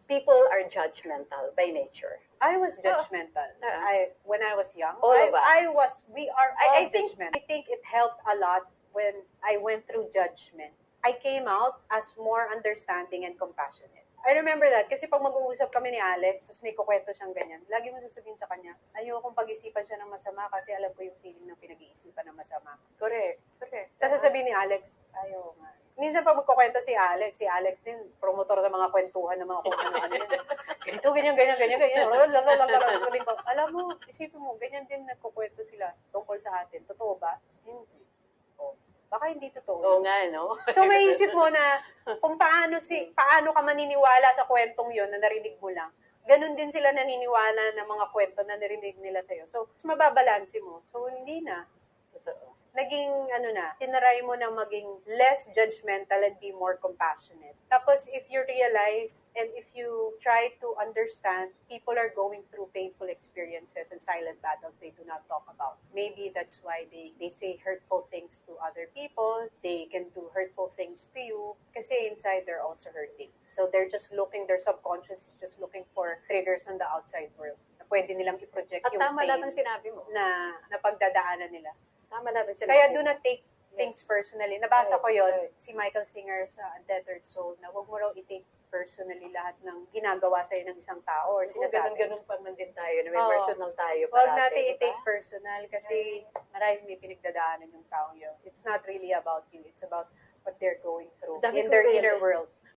people are judgmental by nature. I was judgmental. When I was young, All of us. We are all I think- judgmental. I think it helped a lot when I went through judgment. I came out as more understanding and compassionate. I remember that kasi pag mag-uusap kami ni Alex, tapos may kukwento siyang ganyan, lagi mo sasabihin sa kanya, ayokong pag-isipan siya ng masama kasi alam ko yung feeling ng pinag-iisipan ng masama. Correct. Tapos sasabihin ni Alex, ayaw nga. Minsan pag magkukwento si Alex din, promotor ng mga kwentuhan ng mga kung ano-ano yun. Ganito, ganyan. Sabi ko, alam mo, isipin mo, ganyan din nagkukwento sila tungkol sa atin. Totoo ba? Hindi. Baka hindi totoo. Oo nga, no? So may isip mo na kung paano ka maniniwala sa kwentong yon na narinig mo lang. Ganun din sila naniniwala ng mga kwento na narinig nila sa'yo. So, mababalansi mo. So, hindi na. Totoo. Naging, tinaray mo na maging less judgmental and be more compassionate. Tapos, if you realize and if you try to understand, people are going through painful experiences and silent battles they do not talk about. Maybe that's why they say hurtful things to other people. They can do hurtful things to you. Kasi inside, they're also hurting. So, their subconscious is just looking for triggers on the outside world. Na pwede nilang i-project At yung tama pain lahat ang sinabi mo. na pagdadaanan nila. Tama lahat ang sinabi Kaya mo. do not take things Yes. personally. Nabasa ko yon Right. si Michael Singer sa Untethered Soul, na huwag mo raw i-take personally lahat ng ginagawa sa'yo ng isang tao or Kung sinasabi. ganun pa man din tayo, na may Oo. personal tayo Huwag parati, natin di ba? i-take personal kasi maraming may pinagdadaanan yung tao yun. It's not really about you. It's about what they're going through Dami in ko their rin. inner world.